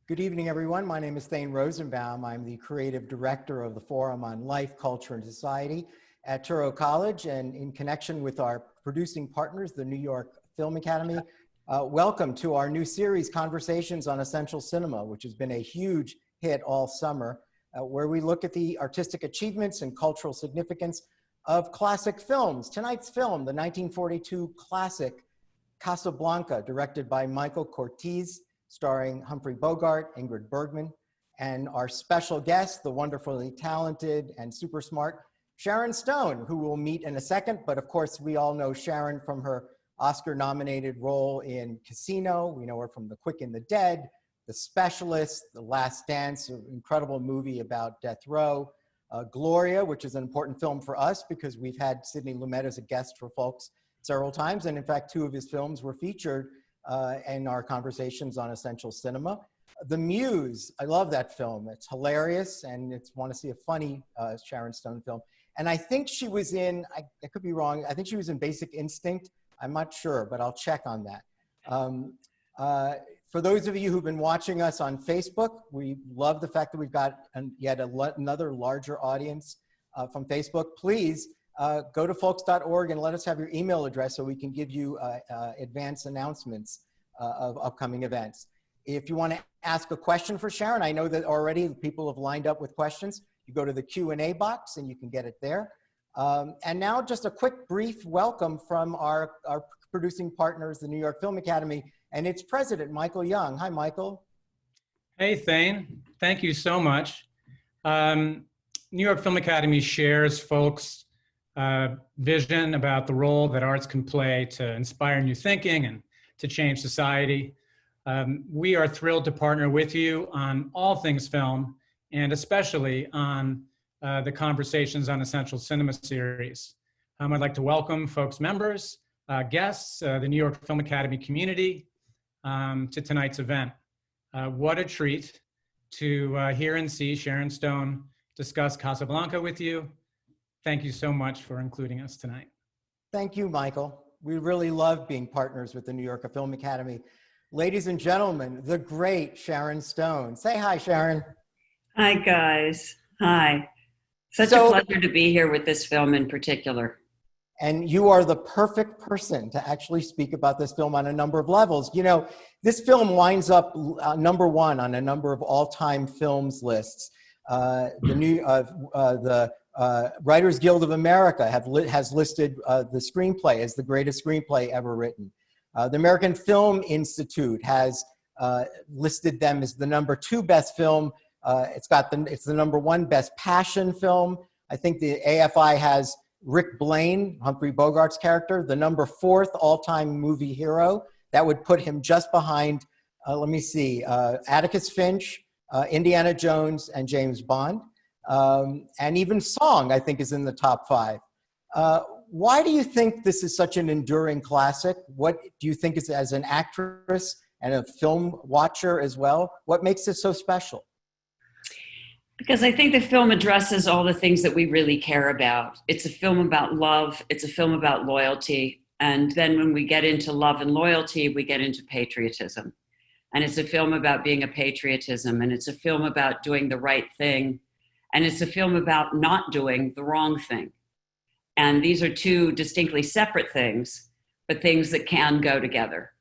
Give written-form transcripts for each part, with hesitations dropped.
Good evening, everyone. My name is Thane Rosenbaum. I'm the creative director of the Forum on Life, Culture, and Society at Touro College, and in connection with our producing partners, the New York Film Academy, welcome to our new series, Conversations on Essential Cinema, which has been a huge hit all summer, where we look at the artistic achievements and cultural significance of classic films. Tonight's film, the 1942 classic Casablanca, directed by Michael Curtiz, starring Humphrey Bogart, Ingrid Bergman, and our special guest, the wonderfully talented and super smart Sharon Stone, who we'll meet in a second. But of course, we all know Sharon from her Oscar-nominated role in Casino. We know her from The Quick and the Dead, The Specialist, The Last Dance, an incredible movie about death row, Gloria, which is an important film for us because we've had Sidney Lumet as a guest for FOLCS several times. And in fact, two of his films were featured in our Conversations on Essential Cinema. The Muse, I love that film. It's hilarious, and it's want to see a funny Sharon Stone film. And I think she was in, I could be wrong, I think she was in Basic Instinct. I'm not sure, but I'll check on that. For those of you who've been watching us on Facebook, we love the fact that we've got yet another larger audience from Facebook. Please go to folks.org and let us have your email address so we can give you advance announcements of upcoming events. If you want to ask a question for Sharon, I know that already people have lined up with questions. You go to the Q&A box and you can get it there. And now just a quick brief welcome from our producing partners, the New York Film Academy, and its president, Michael Young. Hi, Michael. Hey, Thane. Thank you so much. New York Film Academy shares folks' vision about the role that arts can play to inspire new thinking and to change society. We are thrilled to partner with you on all things film, and especially on the Conversations on Essential Cinema series. I'd like to welcome folks, members, guests, the New York Film Academy community to tonight's event. What a treat to hear and see Sharon Stone discuss Casablanca with you. Thank you so much for including us tonight. Thank you, Michael. We really love being partners with the New York Film Academy. Ladies and gentlemen, the great Sharon Stone. Say hi, Sharon. Hi, guys. Hi. Such a pleasure to be here with this film in particular. And you are the perfect person to actually speak about this film on a number of levels. You know, this film winds up number one on a number of all-time films lists. The Writers Guild of America has listed the screenplay as the greatest screenplay ever written. The American Film Institute has listed them as the #2 best film. It's the #1 best passion film. I think the AFI has Rick Blaine, Humphrey Bogart's character, the #4 all-time movie hero. That would put him just behind, let me see, Atticus Finch, Indiana Jones, and James Bond. And even song, I think, is in the top 5. Why do you think this is such an enduring classic? What do you think is, as an actress and a film watcher as well, what makes it so special? Because I think the film addresses all the things that we really care about. It's a film about love. It's a film about loyalty. And then when we get into love and loyalty, we get into patriotism. And it's a film about being a patriotism. And it's a film about doing the right thing. And it's a film about not doing the wrong thing. And these are two distinctly separate things, but things that can go together.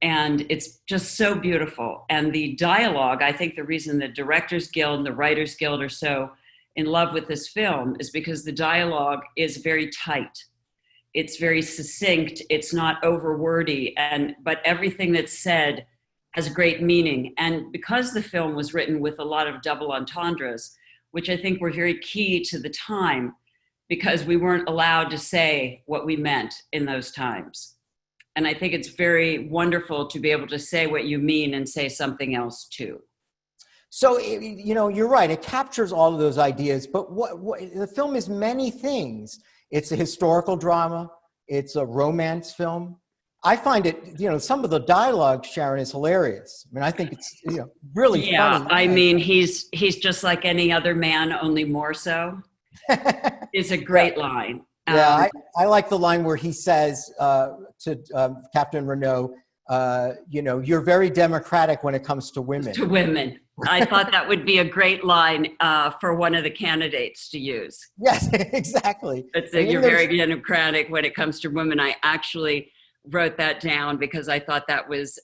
And it's just so beautiful. And the dialogue, I think the reason the Directors Guild and the Writers Guild are so in love with this film is because the dialogue is very tight. It's very succinct. It's not overwordy, but everything that's said has great meaning. And because the film was written with a lot of double entendres, which I think were very key to the time, because we weren't allowed to say what we meant in those times. And I think it's very wonderful to be able to say what you mean and say something else too. So, you know, you're right. It captures all of those ideas, but the film is many things. It's a historical drama. It's a romance film. I find it, you know, some of the dialogue, Sharon, is hilarious. I mean, I think it's, you know, really funny. Yeah, I mean, he's just like any other man, only more so. It's a great line. Yeah, I like the line where he says to Captain Renault, you're very democratic when it comes to women. To women. I thought that would be a great line for one of the candidates to use. Yes, exactly. It's you're very democratic when it comes to women. I actually wrote that down because I thought that was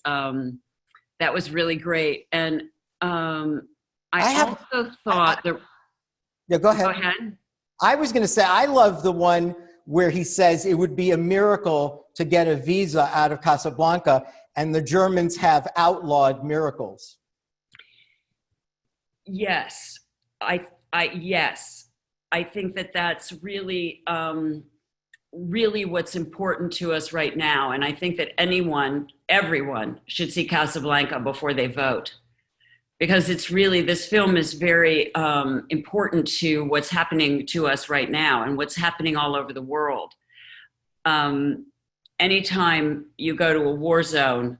really great. And I also thought yeah, go ahead. Go ahead. I was going to say, I love the one where he says it would be a miracle to get a visa out of Casablanca, and the Germans have outlawed miracles. Yes, yes, I think that that's really, really what's important to us right now. And I think that everyone should see Casablanca before they vote, because it's really, this film is very important to what's happening to us right now and what's happening all over the world. Anytime you go to a war zone,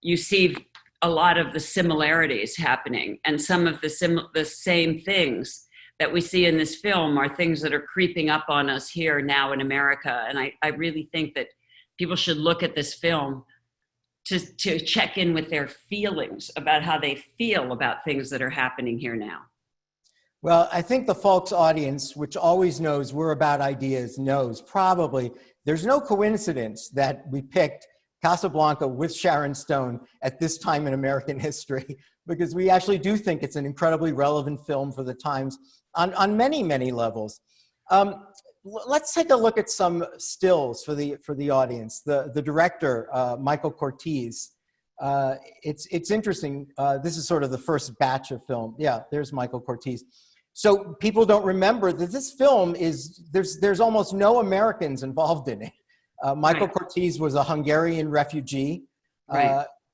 you see a lot of the similarities happening, and some of the same things that we see in this film are things that are creeping up on us here now in America. And I really think that people should look at this film to check in with their feelings about how they feel about things that are happening here now. Well, I think the FOLCS audience, which always knows we're about ideas, knows probably there's no coincidence that we picked Casablanca with Sharon Stone at this time in American history, because we actually do think it's an incredibly relevant film for the times on many, many levels. Let's take a look at some stills for the audience. The director, Michael Curtiz. It's interesting. This is sort of the first batch of film. Yeah, there's Michael Curtiz. So people don't remember that this film there's almost no Americans involved in it. Michael Curtiz was a Hungarian refugee.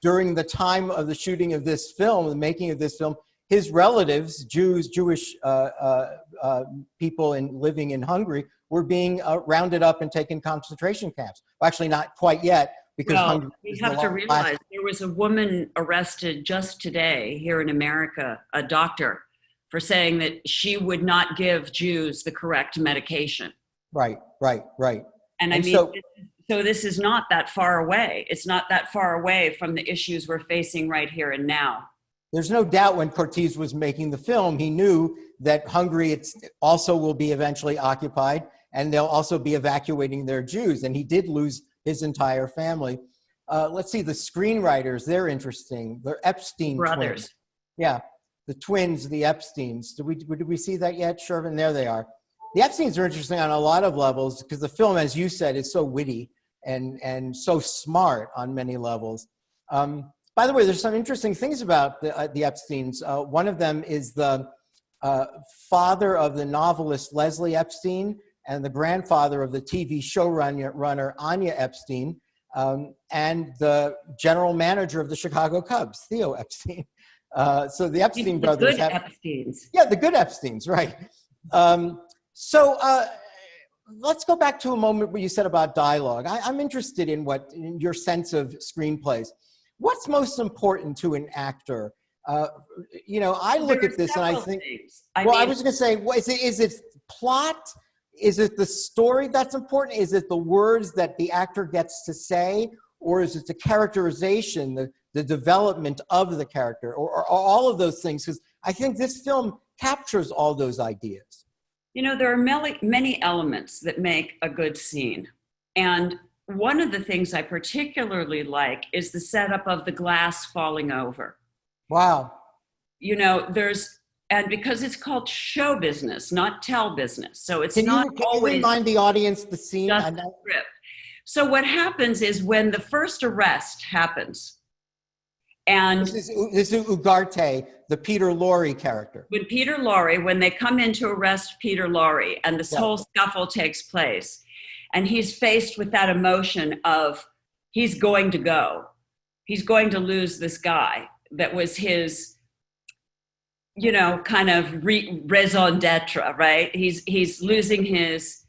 During the time of the shooting of this film, the making of this film, his relatives, Jewish people living in Hungary, were being rounded up and taken to concentration camps. Well, actually, not quite yet, because Hungary. You have to realize there was a woman arrested just today here in America, a doctor, for saying that she would not give Jews the correct medication. Right. And I mean, so this is not that far away. It's not that far away from the issues we're facing right here and now. There's no doubt when Curtiz was making the film, he knew that Hungary also will be eventually occupied, and they'll also be evacuating their Jews. And he did lose his entire family. Let's see, the screenwriters, they're interesting. They're Epstein brothers. Twins. Yeah, the twins, the Epsteins. Did we see that yet, Shervin? There they are. The Epsteins are interesting on a lot of levels, because the film, as you said, is so witty and so smart on many levels. By the way, there's some interesting things about the Epsteins. One of them is the father of the novelist Leslie Epstein and the grandfather of the TV showrunner Anya Epstein, and the general manager of the Chicago Cubs, Theo Epstein. So the Epstein brothers have Epsteins. Yeah, the good Epsteins, right. So let's go back to a moment where you said about dialogue. I'm interested in your sense of screenplays. What's most important to an actor? I look at this and I think, I was going to say, is it plot? Is it the story that's important? Is it the words that the actor gets to say? Or is it the characterization, the development of the character, or all of those things? Because I think this film captures all those ideas. There are many elements that make a good scene. And one of the things I particularly like is the setup of the glass falling over. Wow. And because it's called show business, not tell business. So it's can not you always remind the audience the scene? Just the script. So what happens is when the first arrest happens, and this is Ugarte, the Peter Lorre character. When they come in to arrest Peter Lorre, and this whole scuffle takes place, and he's faced with that emotion of he's going to go. He's going to lose this guy that was his, kind of raison d'etre, right? He's losing his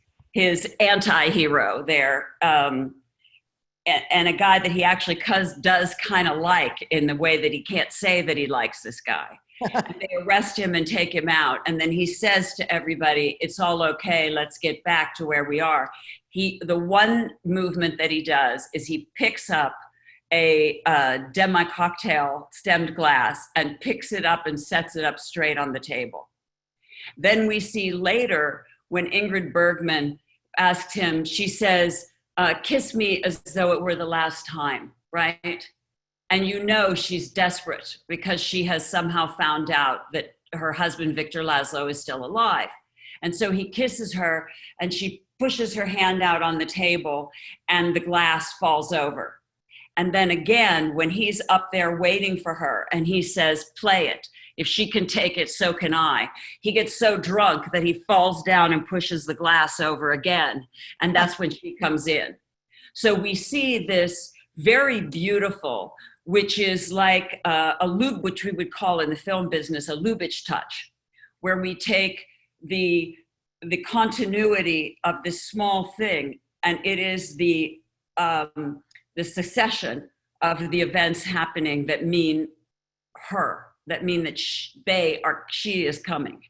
anti-hero there, and a guy that he actually does kind of like, in the way that he can't say that he likes this guy. And they arrest him and take him out. And then he says to everybody, it's all okay, let's get back to where we are. The one movement that he does is he picks up demi-cocktail stemmed glass and picks it up and sets it up straight on the table. Then we see later when Ingrid Bergman asked him, she says, kiss me as though it were the last time, right? And you know she's desperate because she has somehow found out that her husband, Victor Laszlo, is still alive. And so he kisses her and she pushes her hand out on the table and the glass falls over. And then again, when he's up there waiting for her and he says, play it. If she can take it, so can I. He gets so drunk that he falls down and pushes the glass over again. And that's when she comes in. So we see this very beautiful, which is like a lube, which we would call in the film business a Lubitsch touch, where we take the continuity of this small thing, and it is the succession of the events happening that mean her, that mean that she is coming.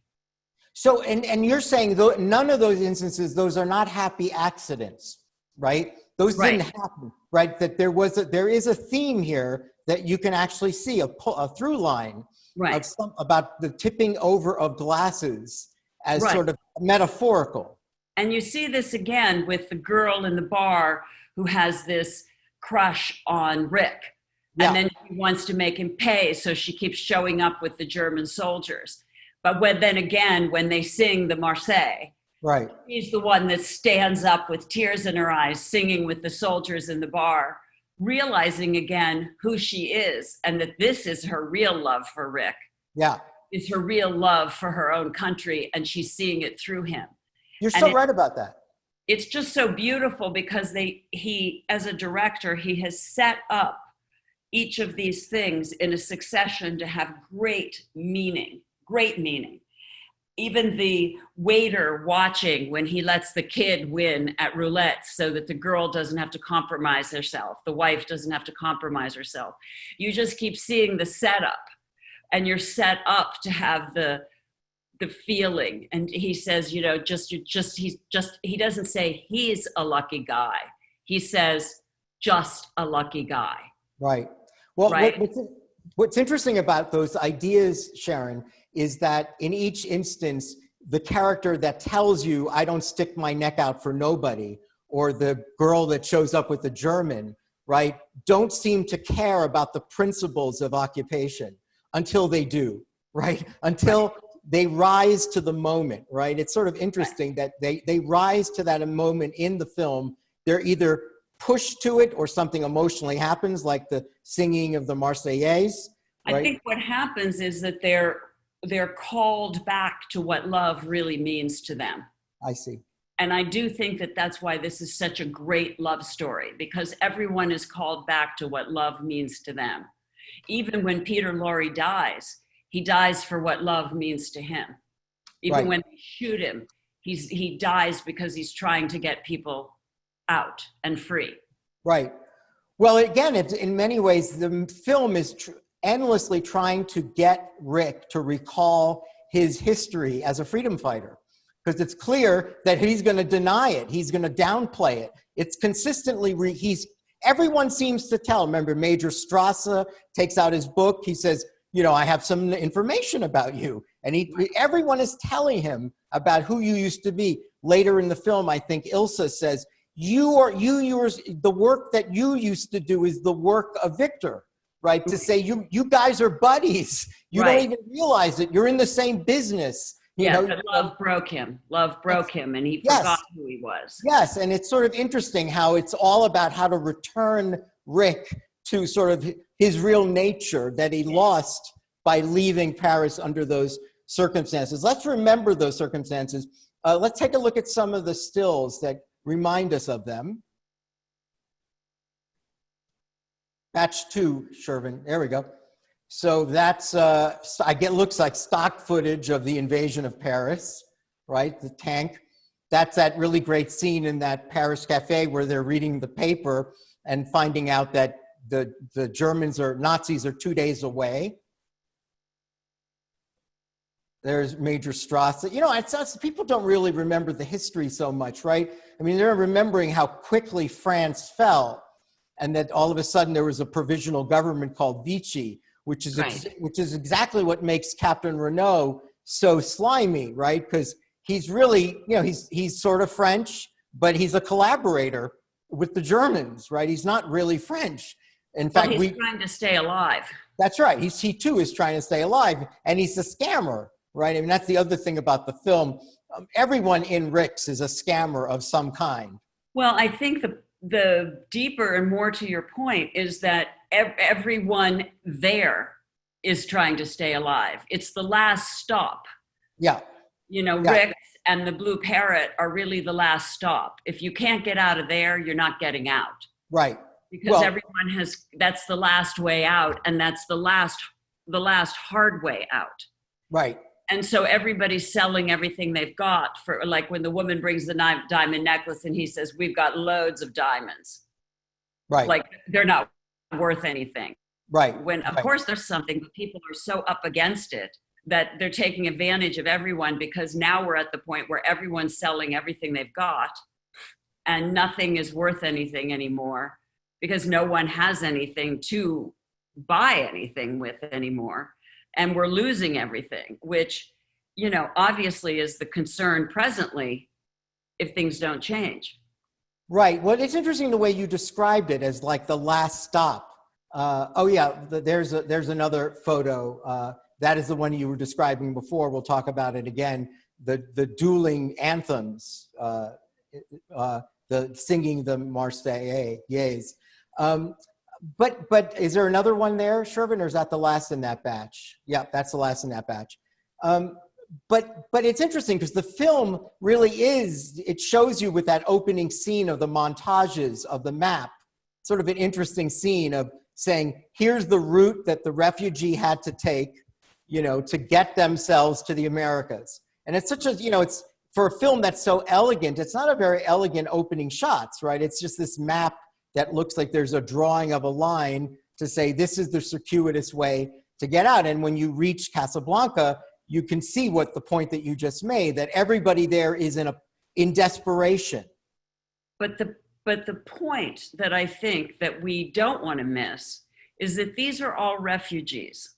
So, and you're saying though none of those instances, those are not happy accidents, right? Those didn't happen, right? That there is a theme here that you can actually see a through line of about the tipping over of glasses as sort of metaphorical. And you see this again with the girl in the bar who has this crush on Rick. And then she wants to make him pay, so she keeps showing up with the German soldiers. But then again, when they sing the Marseillaise, she's the one that stands up with tears in her eyes, singing with the soldiers in the bar, realizing again who she is and that this is her real love for Rick. Is her real love for her own country, and she's seeing it through him. You're so right about that. It's just so beautiful because he, as a director, he has set up each of these things in a succession to have great meaning. Even the waiter watching when he lets the kid win at roulette so that the girl doesn't have to compromise herself, the wife doesn't have to compromise herself. You just keep seeing the setup, and you're set up to have the feeling. And he says, he doesn't say he's a lucky guy. He says just a lucky guy. Right. Well, what's interesting about those ideas, Sharon, is that in each instance, the character that tells you, I don't stick my neck out for nobody, or the girl that shows up with the German, right, don't seem to care about the principles of occupation until they do, right? Until they rise to the moment, right? It's sort of interesting that they rise to that moment in the film. They're either pushed to it or something emotionally happens, like the singing of the Marseillaise. Right? I think what happens is that they're called back to what love really means to them. I see. And I do think that that's why this is such a great love story, because everyone is called back to what love means to them. Even when Peter Lorre dies, he dies for what love means to him. Even when they shoot him, he dies because he's trying to get people out and free. Right. Well, again, in many ways, the film is endlessly trying to get Rick to recall his history as a freedom fighter, because it's clear that he's going to deny it. He's going to downplay it. It's consistently, everyone seems to tell. Remember, Major Strasse takes out his book. He says, I have some information about you. And everyone is telling him about who you used to be. Later in the film, I think Ilsa says, the work that you used to do is the work of Victor, right? To say you guys are buddies. You don't even realize it. You're in the same business. But love broke him. Love broke him, and he forgot who he was. Yes, and it's sort of interesting how it's all about how to return Rick to sort of his real nature that he lost by leaving Paris under those circumstances. Let's remember those circumstances. Let's take a look at some of the stills that remind us of them. Batch 2, Shervin. There we go. So that's, looks like stock footage of the invasion of Paris, right? The tank. That's that really great scene in that Paris cafe where they're reading the paper and finding out that the Germans or Nazis are 2 days away. There's Major Strasse. People don't really remember the history so much, right? I mean, they're remembering how quickly France fell. and that all of a sudden there was a provisional government called Vichy, which is which is exactly what makes Captain Renault so slimy, right? Because he's really, you know, he's sort of French, but he's a collaborator with the Germans, right? He's not really French. In fact, he's trying to stay alive. That's right. He too is trying to stay alive, and he's a scammer, right? I mean, that's the other thing about the film. Everyone in Rix is a scammer of some kind. Well, I think the deeper and more to your point is that everyone there is trying to stay alive. It's the last stop. Yeah. You know, yeah. Rix and the Blue Parrot are really the last stop. If you can't get out of there, you're not getting out. Right. Because everyone has, that's the last way out, and that's the last hard way out. Right. And so everybody's selling everything they've got for, like when the woman brings the diamond necklace and he says, we've got loads of diamonds. Right. Like they're not worth anything. Right. When of course there's something, but people are so up against it that they're taking advantage of everyone, because now we're at the point where everyone's selling everything they've got and nothing is worth anything anymore, because no one has anything to buy anything with anymore. And we're losing everything, which, you know, obviously is the concern presently if things don't change. Right. Well, it's interesting the way you described it as like the last stop. There's another photo. That is the one you were describing before. We'll talk about it again. The dueling anthems, the singing the Marseillaise. But is there another one there, Shervin, or is that the last in that batch? Yeah, that's the last in that batch. But it's interesting because the film really it shows you with that opening scene of the montages of the map, sort of an interesting scene of saying, here's the route that the refugee had to take, you know, to get themselves to the Americas. And it's such a, you know, it's for a film that's so elegant, it's not a very elegant opening shots, right? It's just this map that looks like there's a drawing of a line to say, this is the circuitous way to get out. And when you reach Casablanca, you can see what the point that you just made, that everybody there is in desperation. But the point that I think that we don't want to miss is that these are all refugees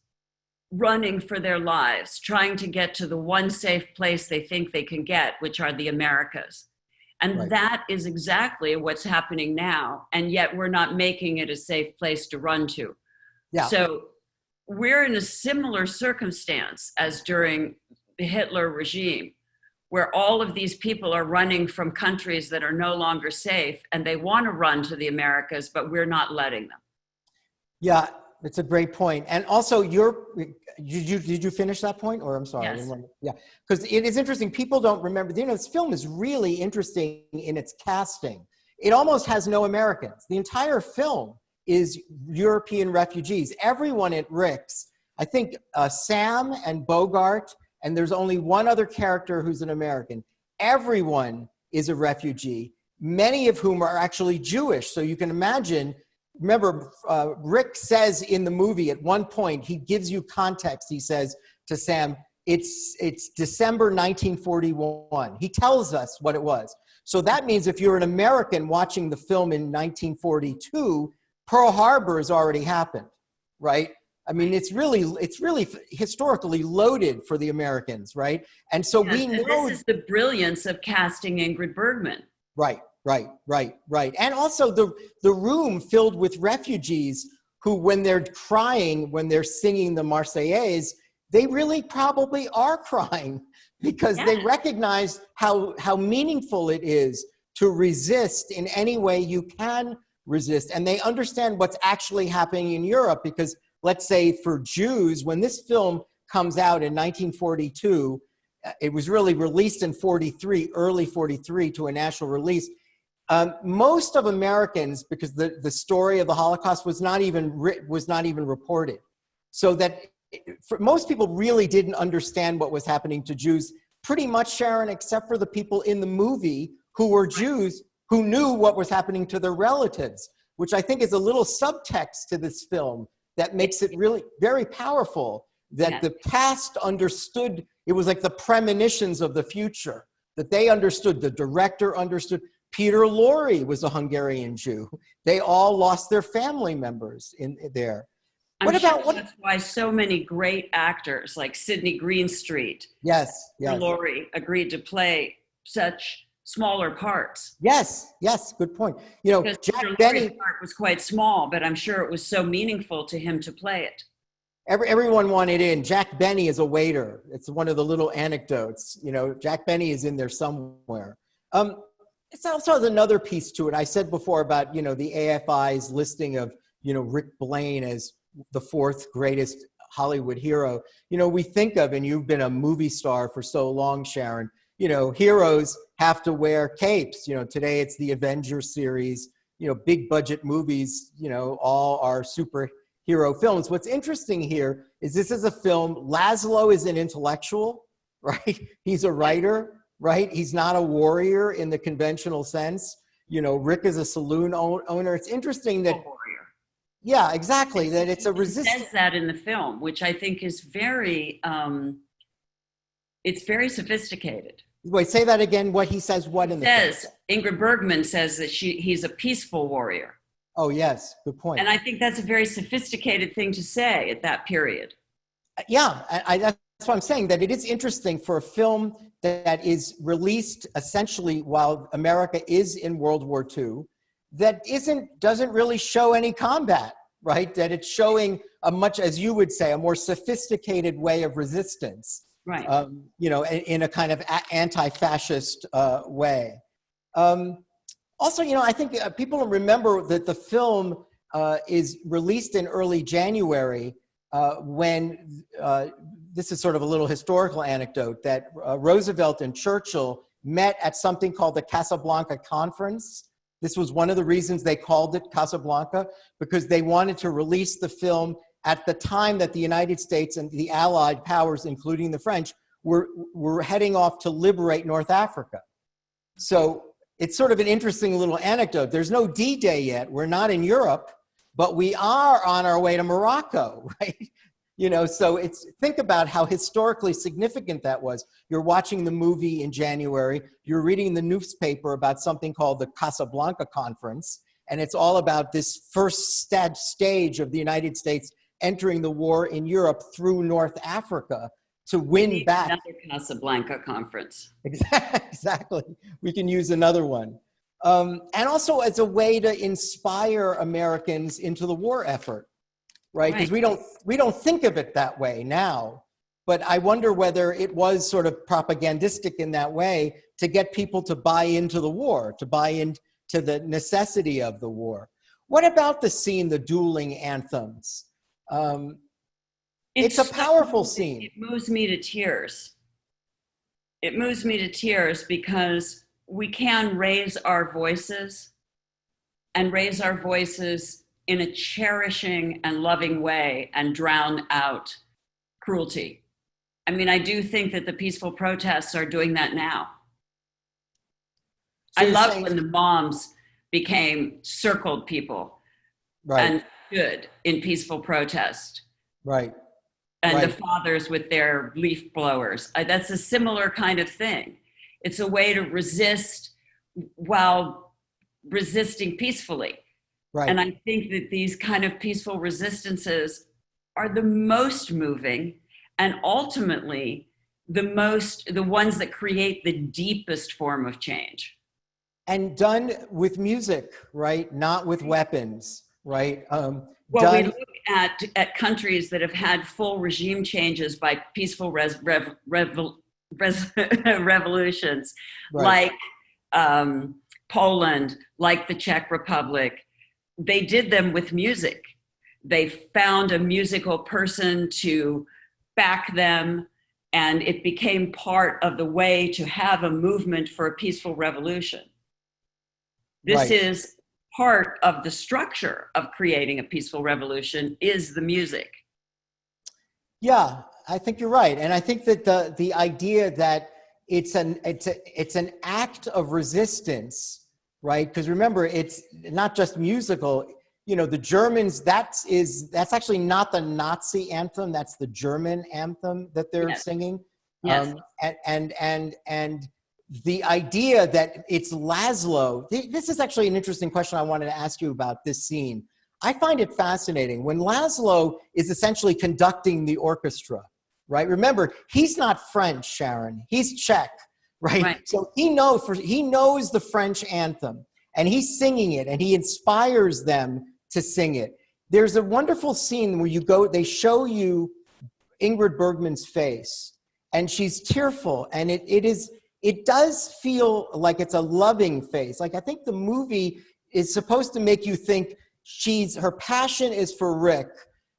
running for their lives, trying to get to the one safe place they think they can get, which are the Americas. And right. That is exactly what's happening now. And yet we're not making it a safe place to run to. Yeah. So we're in a similar circumstance as during the Hitler regime, where all of these people are running from countries that are no longer safe, and they want to run to the Americas, but we're not letting them. Yeah, it's a great point. And also, did you finish that point? Or I'm sorry. Yes. Yeah, because it is interesting. People don't remember. You know, this film is really interesting in its casting. It almost has no Americans. The entire film is European refugees. Everyone at Rix, I think Sam and Bogart, and there's only one other character who's an American. Everyone is a refugee, many of whom are actually Jewish. So you can imagine, remember, Rick says in the movie at one point, he gives you context. He says to Sam, it's December 1941. He tells us what it was. So that means if you're an American watching the film in 1942, Pearl Harbor has already happened, right? I mean, it's really historically loaded for the Americans, right? And so we know this is the brilliance of casting Ingrid Bergman. Right. And also the room filled with refugees who, when they're crying, when they're singing the Marseillaise, they really probably are crying because they recognize how meaningful it is to resist in any way you can resist. And they understand what's actually happening in Europe because, let's say for Jews, when this film comes out in 1942, it was really released in 43, early 43 to a national release. Most of Americans, because the story of the Holocaust was not even reported. So that for most people really didn't understand what was happening to Jews, pretty much, Sharon, except for the people in the movie who were Jews, who knew what was happening to their relatives, which I think is a little subtext to this film that makes it really very powerful, that the past understood. It was like the premonitions of the future, that they understood, the director understood. Peter Lorre was a Hungarian Jew. They all lost their family members in there. I'm sure that's why so many great actors like Sidney Greenstreet, yes, Laurie agreed to play such smaller parts. Yes, good point. You know, because Jack Peter Benny Lorre's part was quite small, but I'm sure it was so meaningful to him to play it. Everyone wanted in. Jack Benny is a waiter. It's one of the little anecdotes. You know, Jack Benny is in there somewhere. It's also another piece to it. I said before about, you know, the AFI's listing of, you know, Rick Blaine as the fourth greatest Hollywood hero. You know, we think of, and you've been a movie star for so long, Sharon, you know, heroes have to wear capes. You know, today it's the Avengers series, you know, big budget movies, you know, all are superhero films. What's interesting here is this is a film, Laszlo is an intellectual, right? He's a writer, right? He's not a warrior in the conventional sense. You know, Rick is a saloon owner. It's interesting that, yeah, exactly, that it's a resistance. He says that in the film, which I think is very, it's very sophisticated. Wait, say that again. What he says, what in the film? Ingrid Bergman says that he's a peaceful warrior. Oh, yes, good point. And I think that's a very sophisticated thing to say at that period. Yeah, that's what I'm saying, that it is interesting for a film that is released essentially while America is in World War II, that doesn't really show any combat, right? That it's showing a much, as you would say, a more sophisticated way of resistance, right? You know, in a kind of anti-fascist way. Also, you know, I think people remember that the film is released in early January when, this is sort of a little historical anecdote, that Roosevelt and Churchill met at something called the Casablanca Conference. This was one of the reasons they called it Casablanca, because they wanted to release the film at the time that the United States and the Allied powers, including the French, were heading off to liberate North Africa. So it's sort of an interesting little anecdote. There's no D-Day yet. We're not in Europe, but we are on our way to Morocco, right? You know, so think about how historically significant that was. You're watching the movie in January, you're reading the newspaper about something called the Casablanca Conference, and it's all about this first stage of the United States entering the war in Europe through North Africa to win back. Another Casablanca Conference. Exactly. We can use another one. And also as a way to inspire Americans into the war effort. Right, because we don't think of it that way now, but I wonder whether it was sort of propagandistic in that way to get people to buy into the war, to buy into the necessity of the war. What about the scene, the dueling anthems? It's a powerful scene. It moves me to tears. It moves me to tears because we can raise our voices and raise our voices in a cherishing and loving way and drown out cruelty. I mean, I do think that the peaceful protests are doing that now. So I love when the moms circled people and stood in peaceful protest. Right. And the fathers with their leaf blowers. That's a similar kind of thing. It's a way to resist while resisting peacefully. Right. And I think that these kind of peaceful resistances are the most moving and ultimately the ones that create the deepest form of change. And done with music, right? Not with weapons, right? Well, we look at countries that have had full regime changes by peaceful revolutions, like Poland, like the Czech Republic. They did them with music. They found a musical person to back them, and it became part of the way to have a movement for a peaceful revolution. This is part of the structure of creating a peaceful revolution is the music. Yeah, I think you're right. And I think that the idea that it's an act of resistance, right? Because remember, it's not just musical. You know, the Germans, that's actually not the Nazi anthem. That's the German anthem that they're singing. Yes. And the idea that it's Laszlo, this is actually an interesting question I wanted to ask you about this scene. I find it fascinating when Laszlo is essentially conducting the orchestra, right? Remember, he's not French, Sharon, he's Czech, right? So he knows the French anthem and he's singing it and he inspires them to sing it. There's a wonderful scene where they show you Ingrid Bergman's face and she's tearful, and it does feel like it's a loving face. Like, I think the movie is supposed to make you think her passion is for Rick,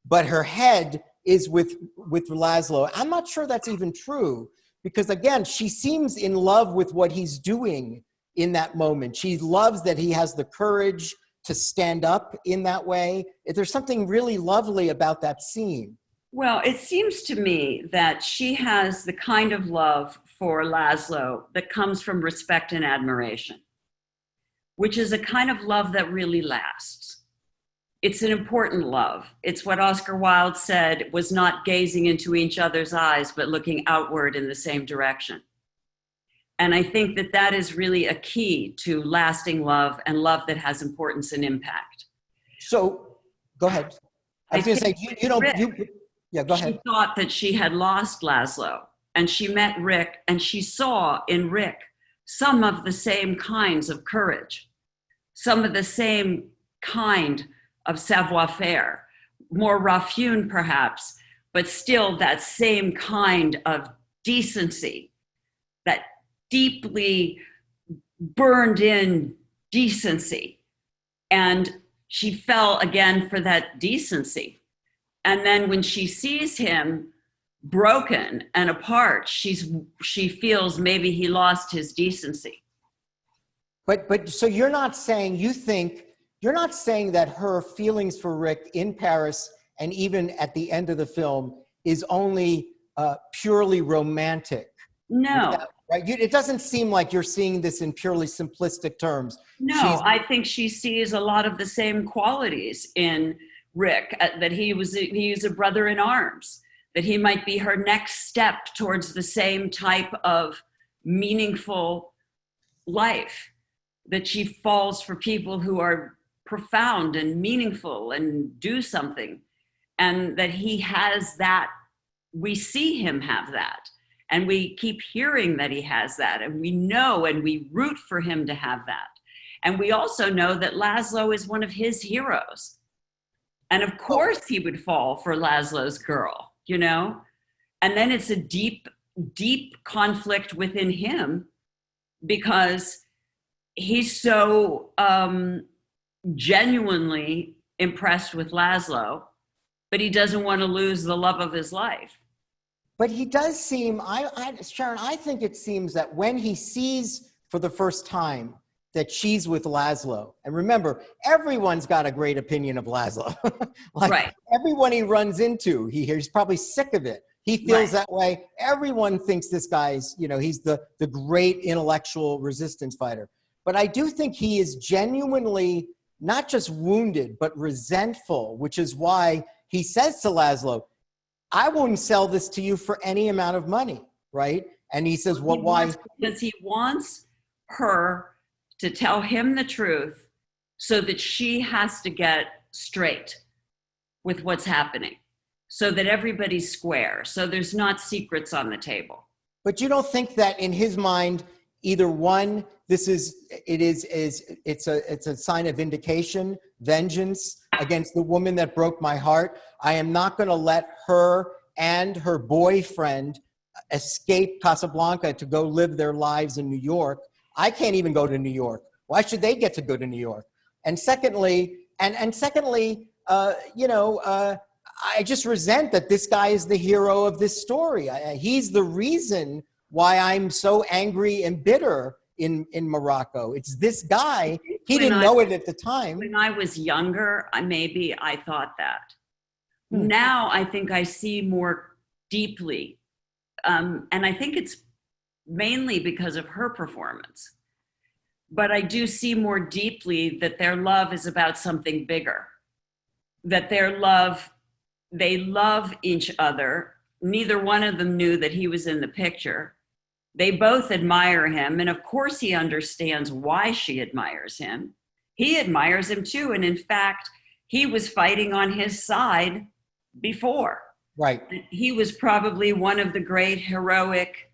but her head is with Laszlo. I'm not sure that's even true, because again, she seems in love with what he's doing in that moment. She loves that he has the courage to stand up in that way. There's something really lovely about that scene. Well, it seems to me that she has the kind of love for Laszlo that comes from respect and admiration, which is a kind of love that really lasts. It's an important love. It's what Oscar Wilde said was not gazing into each other's eyes, but looking outward in the same direction. And I think that that is really a key to lasting love and love that has importance and impact. So, go ahead. I was going to say, yeah, go ahead. She thought that she had lost Laszlo, and she met Rick, and she saw in Rick some of the same kinds of courage, some of the same kind of savoir-faire, more raffine perhaps, but still that same kind of decency, that deeply burned in decency. And she fell again for that decency. And then when she sees him broken and apart, she feels maybe he lost his decency. But so you're not saying that her feelings for Rick in Paris and even at the end of the film is only purely romantic. No. Right? It doesn't seem like you're seeing this in purely simplistic terms. No, I think she sees a lot of the same qualities in Rick, that he is a brother in arms, that he might be her next step towards the same type of meaningful life, that she falls for people who are profound and meaningful and do something, and that he has that. We see him have that, and we keep hearing that he has that, and we know and we root for him to have that. And we also know that Laszlo is one of his heroes. And of course he would fall for Laszlo's girl, you know? And then it's a deep, deep conflict within him, because he's so genuinely impressed with Laszlo, but he doesn't want to lose the love of his life. But he does seem, Sharon, I think it seems that when he sees for the first time that she's with Laszlo, and remember, everyone's got a great opinion of Laszlo. Like, everyone he runs into, he's probably sick of it. He feels that way. Everyone thinks this guy's, he's the great intellectual resistance fighter. But I do think he is genuinely not just wounded, but resentful, which is why he says to Laszlo, I wouldn't sell this to you for any amount of money, right? And he says, well, why? Because he wants her to tell him the truth so that she has to get straight with what's happening, so that everybody's square, so there's not secrets on the table. But you don't think that in his mind, either one, it's a sign of vindication, vengeance against the woman that broke my heart. I am not going to let her and her boyfriend escape Casablanca to go live their lives in New York. I can't even go to New York. Why should they get to go to New York? And secondly, I just resent that this guy is the hero of this story. He's the reason why I'm so angry and bitter in Morocco. It's this guy. He didn't know it at the time. When I was younger, maybe I thought that. Now I think I see more deeply. And I think it's mainly because of her performance. But I do see more deeply that their love is about something bigger. That they love each other. Neither one of them knew that he was in the picture. They both admire him. And of course, he understands why she admires him. He admires him too. And in fact, he was fighting on his side before. Right. He was probably one of the great heroic,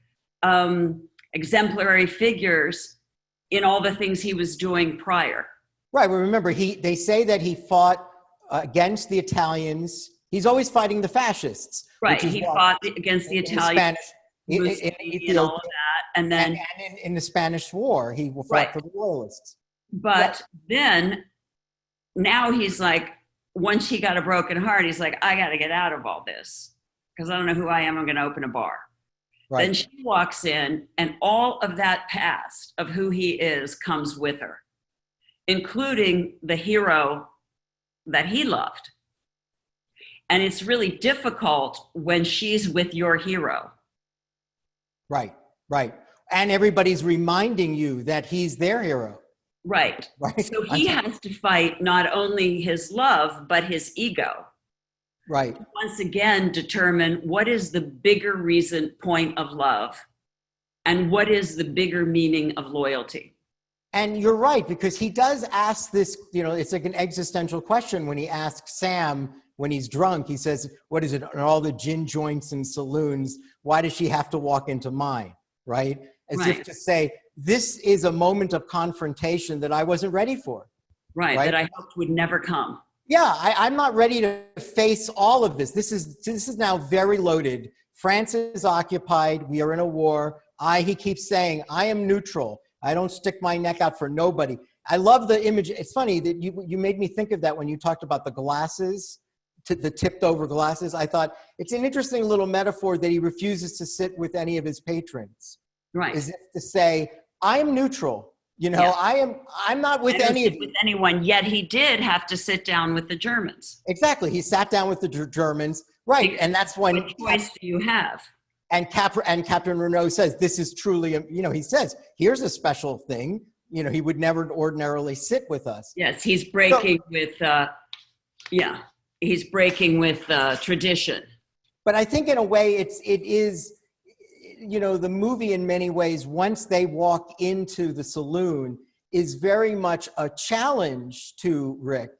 exemplary figures in all the things he was doing prior. Right. Well, remember, they say that he fought against the Italians. He's always fighting the fascists. Right. He fought against the Italians. In and all of that. And then in the Spanish War, he fought for the Royalists. But then now he's like, once he got a broken heart, he's like, I got to get out of all this because I don't know who I am. I'm going to open a bar. Right. Then she walks in, and all of that past of who he is comes with her, including the hero that he loved. And it's really difficult when she's with your hero. Right, right. And everybody's reminding you that he's their hero. Right. So he has to fight not only his love, but his ego. Right. To once again, determine what is the bigger point of love and what is the bigger meaning of loyalty. And you're right, because he does ask this, it's like an existential question when he asks Sam when he's drunk. He says, what is it, all the gin joints and saloons, why does she have to walk into mine? Right? As if to say, this is a moment of confrontation that I wasn't ready for. Right, that I hoped would never come. Yeah, I'm not ready to face all of this. This is now very loaded. France is occupied. We are in a war. He keeps saying, I am neutral. I don't stick my neck out for nobody. I love the image. It's funny that you made me think of that when you talked about the glasses, the tipped over glasses. I thought it's an interesting little metaphor that he refuses to sit with any of his patrons. Right. As if to say, I'm neutral. I'm not with any of you. With anyone, yet he did have to sit down with the Germans. Exactly. He sat down with the Germans. Right. Because and that's when. What choice do you have? And Captain Renault says, this is truly, he says, here's a special thing. He would never ordinarily sit with us. Yes. He's breaking he's breaking with tradition. But I think in a way it is, the movie in many ways, once they walk into the saloon, is very much a challenge to Rick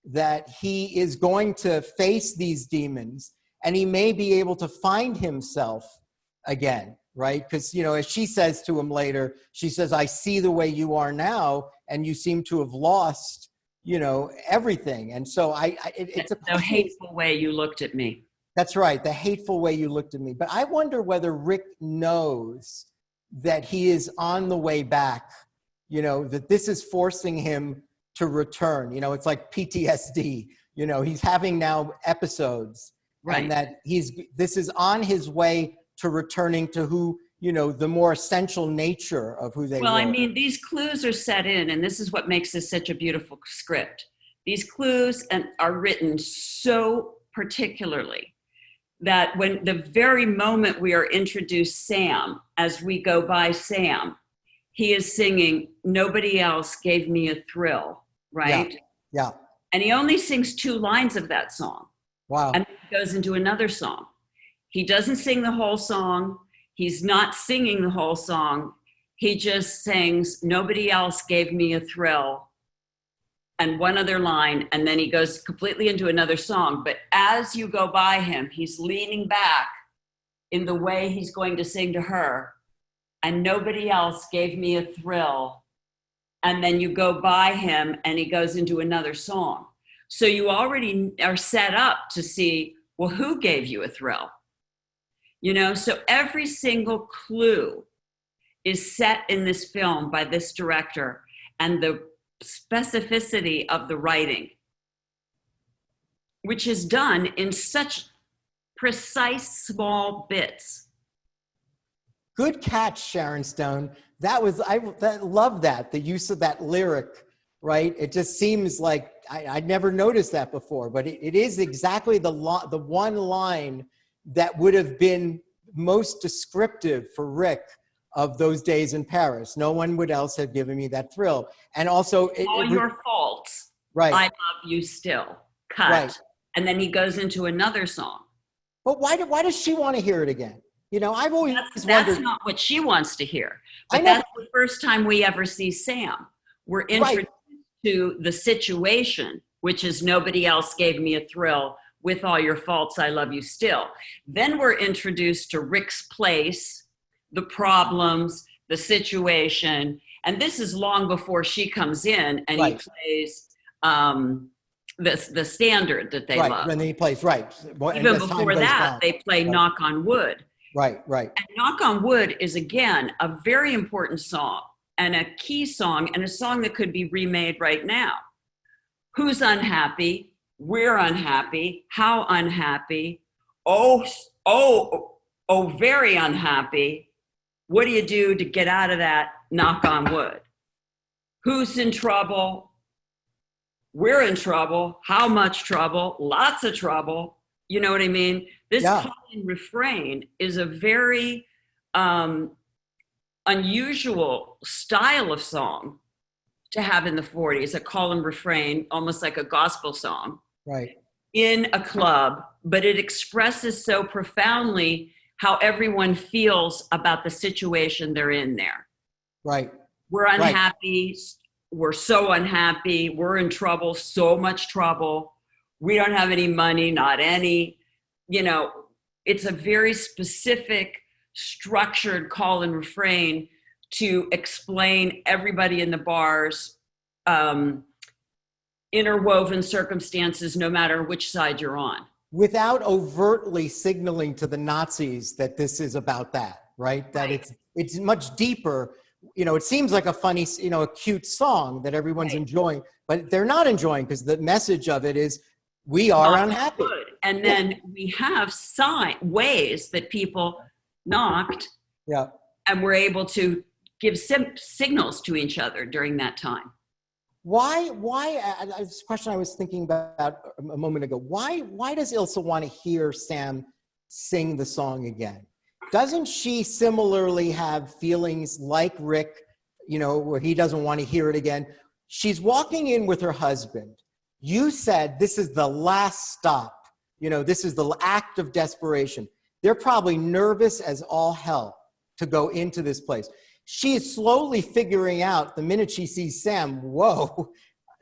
that he is going to face these demons and he may be able to find himself again, right? Because, as she says to him later, she says, I see the way you are now and you seem to have lost, everything. And so it's the hateful way you looked at me. That's right. The hateful way you looked at me. But I wonder whether Rick knows that he is on the way back, that this is forcing him to return. It's like PTSD, he's having now episodes. Right. And that this is on his way to returning to who, the more essential nature of who they were. Well, I mean, these clues are set in, and this is what makes this such a beautiful script. These clues are written so particularly that when the very moment we are introduced Sam, as we go by Sam, he is singing, nobody else gave me a thrill, right? Yeah. And he only sings 2 lines of that song. Wow. And then he goes into another song. He doesn't sing the whole song. He's not singing the whole song. He just sings, nobody else gave me a thrill, and one other line, and then he goes completely into another song. But as you go by him, he's leaning back in the way he's going to sing to her, and nobody else gave me a thrill. And then you go by him and he goes into another song. So you already are set up to see, well, who gave you a thrill? So every single clue is set in this film by this director, and the specificity of the writing, which is done in such precise small bits. Good catch, Sharon Stone. I love that, the use of that lyric, right? It just seems like I'd never noticed that before, but it is exactly the one line that would have been most descriptive for Rick of those days in Paris. No one would else have given me that thrill. And also your faults. Right. I love you still. Cut. Right. And then he goes into another song. But why does she want to hear it again? You know, I've always That's wondered. not what she wants to hear. I But know. that's the first time we ever see Sam. We're introduced to the situation, which is nobody else gave me a thrill. With all your faults, I love you still. Then we're introduced to Rick's place, the problems, the situation. And this is long before she comes in and he plays the standard that they love. When he plays, Even before that, they play Knock on Wood. Right. And Knock on Wood is, again, a very important song and a key song and a song that could be remade right now. Who's unhappy? We're unhappy. How unhappy? Oh, very unhappy. What do you do to get out of that? Knock on wood. Who's in trouble? We're in trouble. How much trouble? Lots of trouble. You know what I mean? This calling refrain is a very unusual style of song to have in the 40s, a call and refrain, almost like a gospel song. Right. In a club, but it expresses so profoundly how everyone feels about the situation they're in there. Right. We're unhappy. We're so unhappy. We're in trouble, so much trouble. We don't have any money, not any. You know, it's a very specific, structured call and refrain to explain everybody in the bar's interwoven circumstances, no matter which side you're on. Without overtly signaling to the Nazis that this is about that, right? That it's much deeper. You know, it seems like a funny, you know, a cute song that everyone's enjoying, but they're not enjoying because the message of it is we are unhappy. And then we have ways that people knocked and were able to give signals to each other during that time. Why, this question I was thinking about a moment ago, why does Ilsa want to hear Sam sing the song again? Doesn't she similarly have feelings like Rick, you know, where he doesn't want to hear it again? She's walking in with her husband. You said this is the last stop. You know, this is the act of desperation. They're probably nervous as all hell to go into this place. She is slowly figuring out the minute she sees Sam, whoa,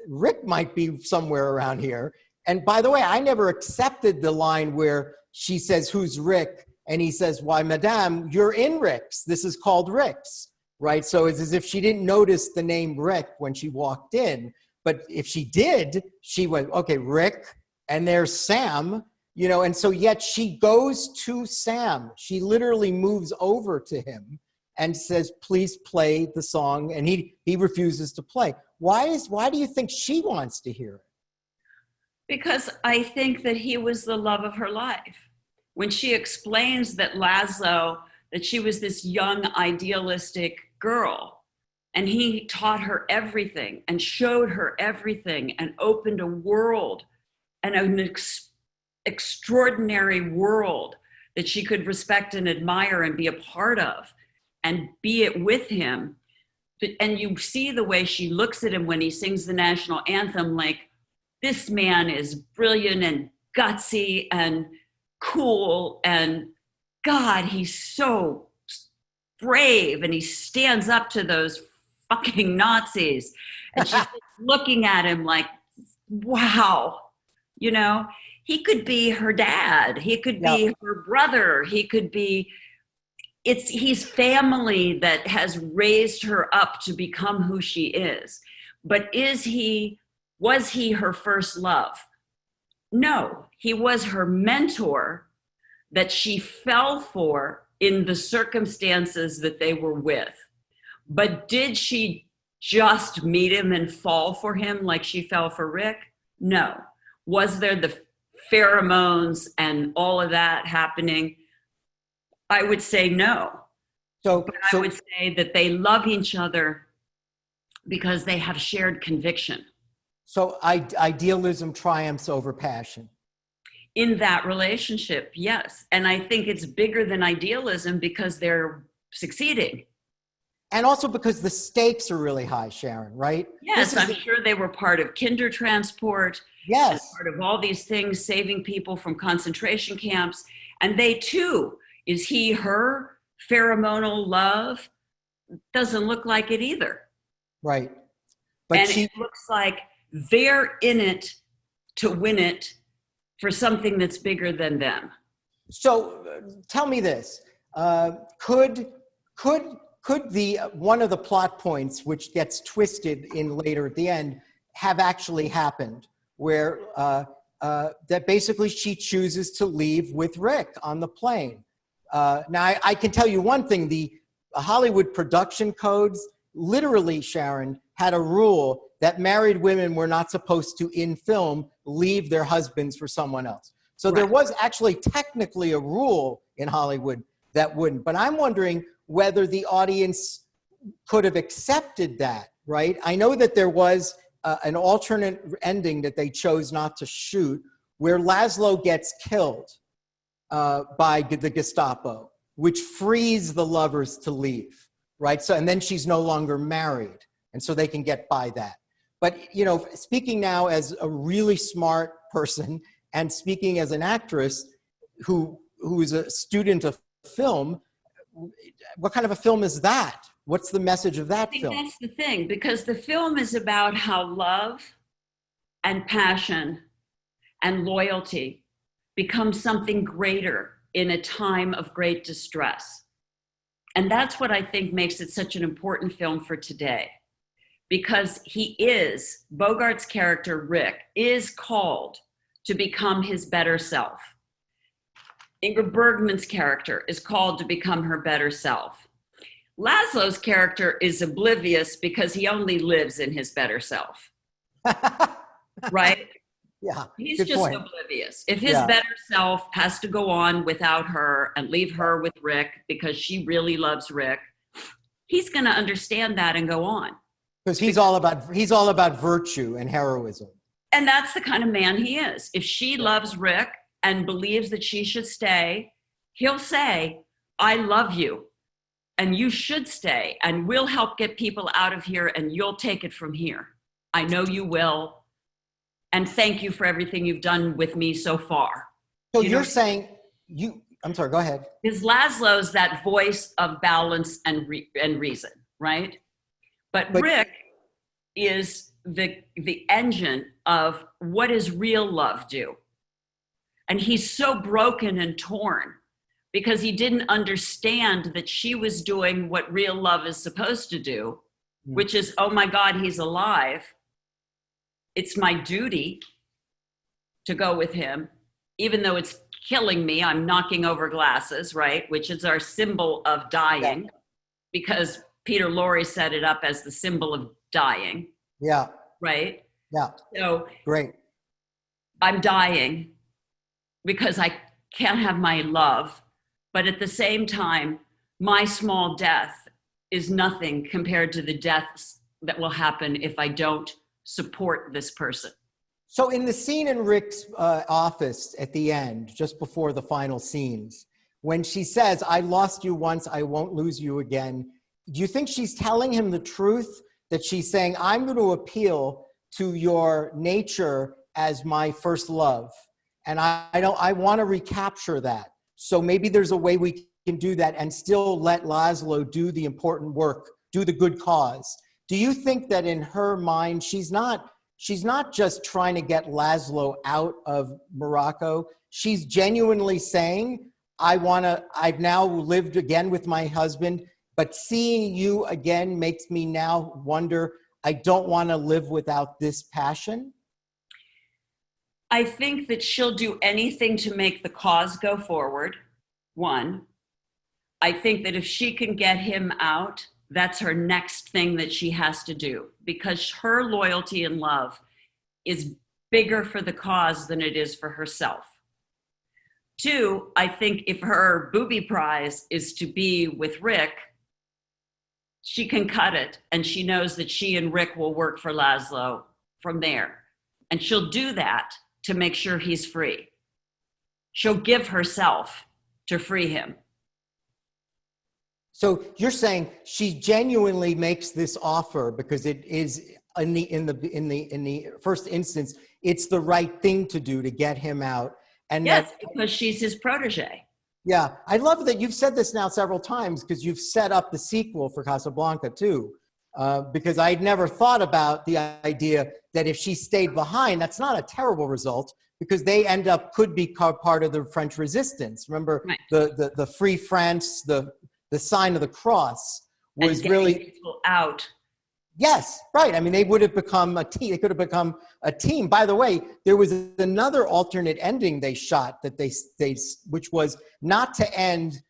Rick might be somewhere around here. And by the way, I never accepted the line where she says, who's Rick? And he says, why, madame, you're in Rick's. This is called Rick's, right? So it's as if she didn't notice the name Rick when she walked in. But if she did, she went, okay, Rick, and there's Sam, you know, and so yet she goes to Sam. She literally moves over to him and says, please play the song. And he refuses to play. Why do you think she wants to hear it? Because I think that he was the love of her life. When she explains that Laszlo, that she was this young, idealistic girl, and he taught her everything and showed her everything and opened a world and an extraordinary world that she could respect and admire and be a part of and be it with him. And you see the way she looks at him when he sings the national anthem, like, this man is brilliant and gutsy and cool, and God, he's so brave, and he stands up to those fucking Nazis. And she's looking at him like, wow, you know, he could be her dad, he could be her brother, he could be, he's family that has raised her up to become who she is. But was he her first love? No, he was her mentor that she fell for in the circumstances that they were with. But did she just meet him and fall for him like she fell for Rick? No. Was there the pheromones and all of that happening? I would say no. But I would say that they love each other because they have shared conviction. So idealism triumphs over passion. In that relationship, yes. And I think it's bigger than idealism because they're succeeding. And also because the stakes are really high, Sharon, right? Yes, I'm sure they were part of kinder transport. Yes. Part of all these things, saving people from concentration camps. And they too, Is he her pheromonal love? Doesn't look like it either. Right. But and it looks like they're in it to win it for something that's bigger than them. So tell me this, could the one of the plot points which gets twisted in later at the end have actually happened, where that basically she chooses to leave with Rick on the plane? Now I can tell you one thing, the Hollywood production codes literally, Sharon, had a rule that married women were not supposed to, in film, leave their husbands for someone else. So there was actually technically a rule in Hollywood that wouldn't. But I'm wondering whether the audience could have accepted that, right? I know that there was an alternate ending that they chose not to shoot, where Laszlo gets killed by the Gestapo, which frees the lovers to leave, right? So, and then she's no longer married, and so they can get by that. But, you know, speaking now as a really smart person and speaking as an actress who is a student of film, what kind of a film is that? What's the message of that film? That's the thing, because the film is about how love and passion and loyalty become something greater in a time of great distress. And that's what I think makes it such an important film for today. Because Bogart's character, Rick, is called to become his better self. Ingrid Bergman's character is called to become her better self. Laszlo's character is oblivious because he only lives in his better self. Right? Yeah. He's just oblivious. If his better self has to go on without her and leave her with Rick because she really loves Rick, he's going to understand that and go on. Because he's all about virtue and heroism. And that's the kind of man he is. If she loves Rick and believes that she should stay, he'll say, I love you and you should stay and we'll help get people out of here and you'll take it from here. I know you will. And thank you for everything you've done with me so far. So you're saying, I'm sorry, go ahead. Because Laszlo's that voice of balance and reason, right? But Rick is the engine of what does real love do? And he's so broken and torn because he didn't understand that she was doing what real love is supposed to do, which is, oh my God, he's alive. It's my duty to go with him, even though it's killing me. I'm knocking over glasses, right? Which is our symbol of dying, because Peter Lorre set it up as the symbol of dying. Yeah. Right? Yeah. So great. I'm dying because I can't have my love, but at the same time, my small death is nothing compared to the deaths that will happen if I don't support this person. So in the scene in Rick's office at the end, just before the final scenes, when she says, I lost you once, I won't lose you again, do you think she's telling him the truth? That she's saying, I'm going to appeal to your nature as my first love. And I want to recapture that. So maybe there's a way we can do that and still let Laszlo do the important work, do the good cause. Do you think that in her mind, she's not just trying to get Laszlo out of Morocco? She's genuinely saying, I've now lived again with my husband, but seeing you again makes me now wonder, I don't want to live without this passion? I think that she'll do anything to make the cause go forward, one. I think that if she can get him out, that's her next thing that she has to do, because her loyalty and love is bigger for the cause than it is for herself. Two, I think if her booby prize is to be with Rick, she can cut it, and she knows that she and Rick will work for Laszlo from there. And she'll do that to make sure he's free. She'll give herself to free him. So you're saying she genuinely makes this offer because it is in the first instance, it's the right thing to do to get him out. And yes, because she's his protege. Yeah, I love that you've said this now several times because you've set up the sequel for Casablanca too. Because I'd never thought about the idea that if she stayed behind, that's not a terrible result because they could be part of the French resistance. Remember, Right. the Free France, the sign of the cross was and really people out. Yes, right. I mean, they would have become a team. They could have become a team. By the way, there was another alternate ending they shot that which was not to end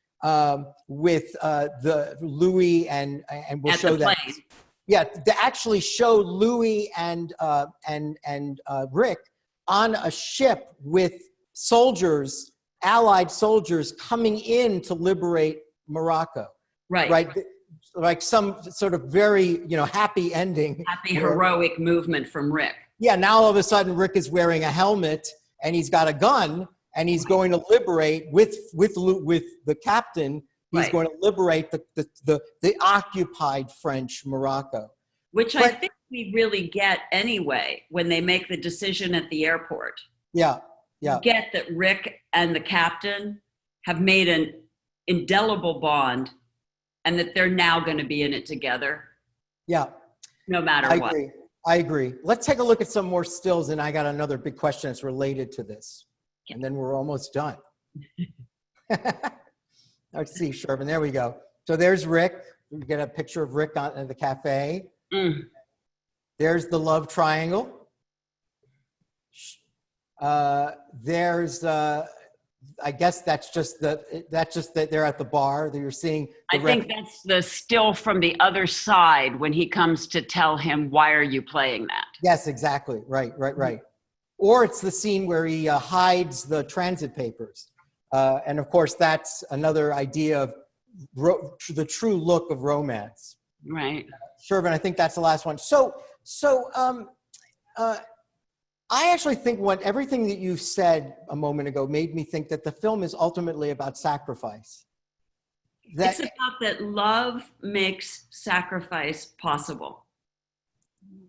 with the Louis and we'll At show the that. plane. Yeah, to actually show Louis and Rick on a ship with soldiers, Allied soldiers, coming in to liberate Morocco. Right. Right. Like some sort of very, happy ending. Happy heroic movement from Rick. Yeah, now all of a sudden Rick is wearing a helmet and he's got a gun and he's going to liberate with the captain. He's going to liberate the occupied French Morocco. Which I think we really get anyway when they make the decision at the airport. Yeah, yeah. You get that Rick and the captain have made an indelible bond and that they're now going to be in it together. Yeah. No matter what. I agree. Let's take a look at some more stills, and I got another big question that's related to this. And then we're almost done. Let's see, Shervin. There we go. So there's Rick. We get a picture of Rick at the cafe. Mm. There's the love triangle. There's I guess that's just that they're at the bar that you're seeing. I think that's the still from the other side when he comes to tell him, why are you playing that? Yes, exactly. Right. Or it's the scene where he hides the transit papers. And of course, that's another idea of the true look of romance. Right. Shervin, I think that's the last one. I actually think everything that you said a moment ago made me think that the film is ultimately about sacrifice. It's about that love makes sacrifice possible.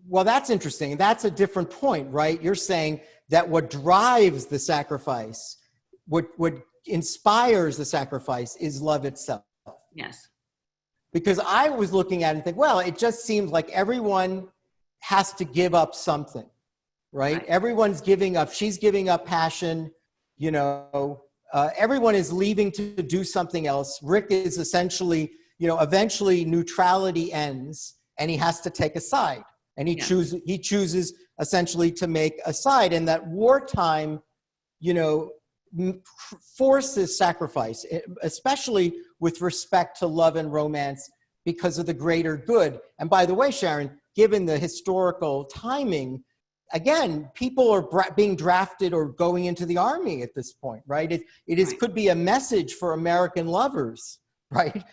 Well, that's interesting. That's a different point, right? You're saying that what drives the sacrifice, what inspires the sacrifice is love itself. Yes. Because I was looking at it and think, well, it just seems like everyone has to give up something. Right? Everyone's giving up. She's giving up passion. Everyone is leaving to do something else. Rick is essentially, eventually neutrality ends and he has to take a side. And he chooses essentially to make a side. And that wartime, forces sacrifice, especially with respect to love and romance because of the greater good. And by the way, Sharon, given the historical timing, again, people are being drafted or going into the army at this point, right? Could be a message for American lovers, right? Yes.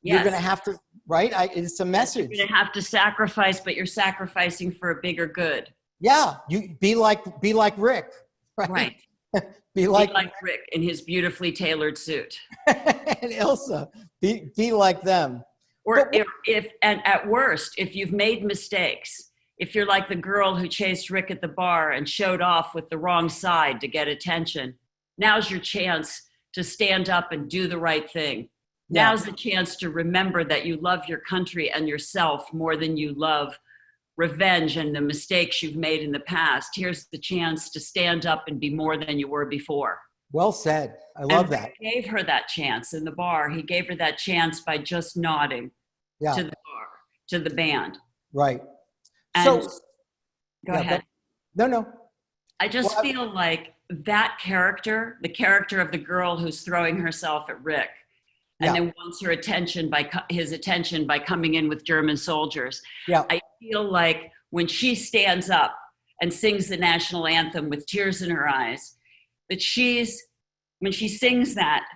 You're going to have to, right? It's a message. You're going to have to sacrifice, but you're sacrificing for a bigger good. Yeah, you be like Rick, right? Be like Rick in his beautifully tailored suit. And Ilsa, be like them. Or at worst, if you've made mistakes, if you're like the girl who chased Rick at the bar and showed off with the wrong side to get attention, now's your chance to stand up and do the right thing. Yeah. Now's the chance to remember that you love your country and yourself more than you love revenge and the mistakes you've made in the past. Here's the chance to stand up and be more than you were before. Well said. I love that. He gave her that chance in the bar. He gave her that chance by just nodding to the bar, to the band. Right. And go ahead. No. I just feel like that character, the character of the girl who's throwing herself at Rick, and then wants his attention by coming in with German soldiers. Yeah. I feel like when she stands up and sings the national anthem with tears in her eyes, that when she sings that,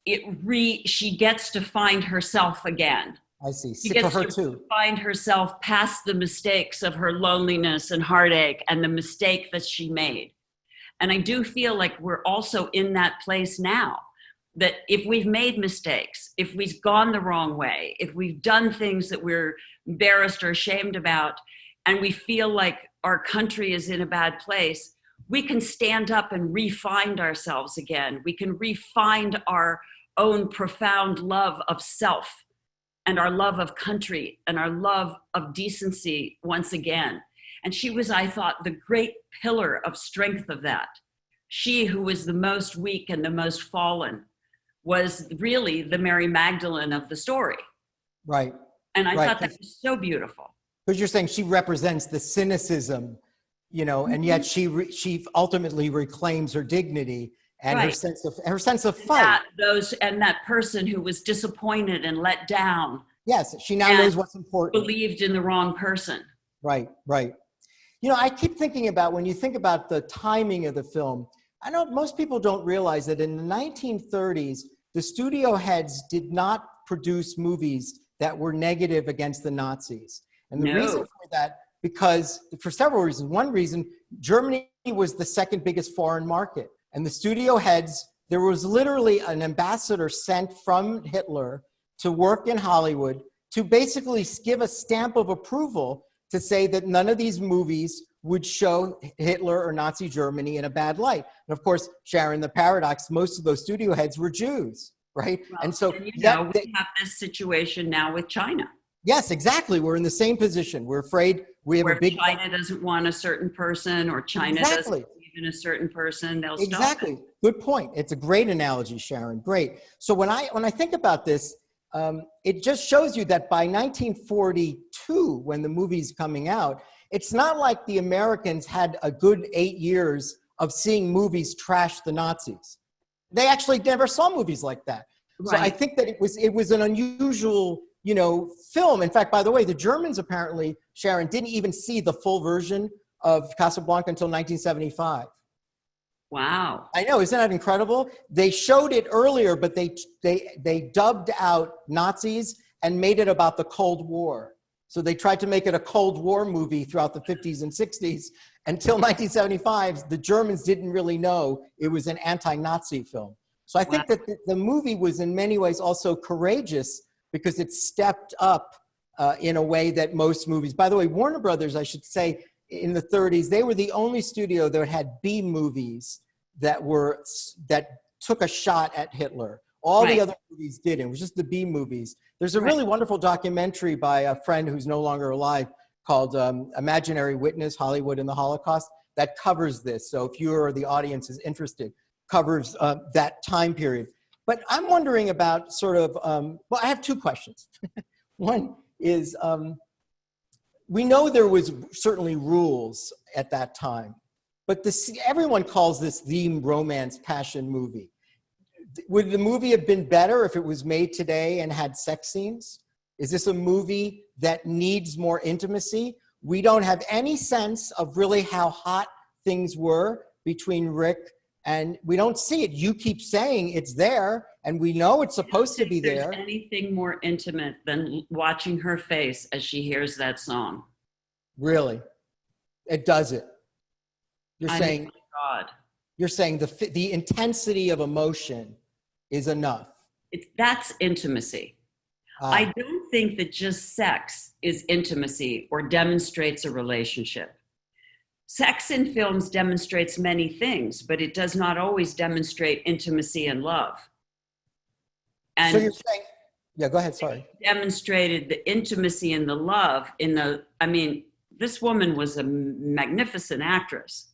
she gets to find herself again. I see. She gets to find herself past the mistakes of her loneliness and heartache and the mistake that she made. And I do feel like we're also in that place now, that if we've made mistakes, if we've gone the wrong way, if we've done things that we're embarrassed or ashamed about, and we feel like our country is in a bad place, we can stand up and re-find ourselves again. We can re-find our own profound love of self and our love of country and our love of decency once again. And she was, I thought, the great pillar of strength of that. She who was the most weak and the most fallen was really the Mary Magdalene of the story. Right. And I Right. thought that was so beautiful. Because you're saying she represents the cynicism, you know, and yet she ultimately reclaims her dignity and her sense of fight. That person who was disappointed and let down. Yes, she now knows what's important. Believed in the wrong person. Right, right. You know, I keep thinking about, when you think about the timing of the film, I know most people don't realize that in the 1930s, the studio heads did not produce movies that were negative against the Nazis. And the reason for that, because for several reasons. One reason, Germany was the second biggest foreign market. And the studio heads, there was literally an ambassador sent from Hitler to work in Hollywood to basically give a stamp of approval to say that none of these movies would show Hitler or Nazi Germany in a bad light. And of course, Sharon, the paradox, most of those studio heads were Jews, right? Well, and so we have this situation now with China. Yes, exactly. We're in the same position. We're afraid we have a big... China doesn't want a certain person, or China doesn't believe in a certain person, they'll stop it. Good point. It's a great analogy, Sharon. Great. So when I think about this, it just shows you that by 1942, when the movie's coming out, it's not like the Americans had a good 8 years of seeing movies trash the Nazis. They actually never saw movies like that. Right. So I think that it was an unusual, you know, film. In fact, by the way, the Germans apparently, Sharon, didn't even see the full version of Casablanca until 1975. Wow. I know, isn't that incredible? They showed it earlier, but they dubbed out Nazis and made it about the Cold War. So they tried to make it a Cold War movie throughout the 50s and 60s. Until 1975, the Germans didn't really know it was an anti-Nazi film. So I think that the movie was in many ways also courageous because it stepped up in a way that most movies, by the way, Warner Brothers, I should say, in the 30s, they were the only studio that had B movies that took a shot at Hitler. All the other movies didn't. It was just the B movies. There's a really wonderful documentary by a friend who's no longer alive called Imaginary Witness, Hollywood and the Holocaust, that covers this. So if you or the audience is interested, covers that time period. But I'm wondering about sort of, well, I have two questions. One is, we know there was certainly rules at that time, but everyone calls this the romance passion movie. Would the movie have been better if it was made today and had sex scenes? Is this a movie that needs more intimacy? We don't have any sense of really how hot things were between Rick, and we don't see it. You keep saying it's there, and we know it's supposed to be there. There's anything more intimate than watching her face as she hears that song. Really? It does it. You're saying, my God. You're saying the intensity of emotion is enough. That's intimacy. I don't think that just sex is intimacy or demonstrates a relationship. Sex in films demonstrates many things, but it does not always demonstrate intimacy and love. And so you're saying, yeah, go ahead, sorry. Demonstrated the intimacy and the love this woman was a magnificent actress.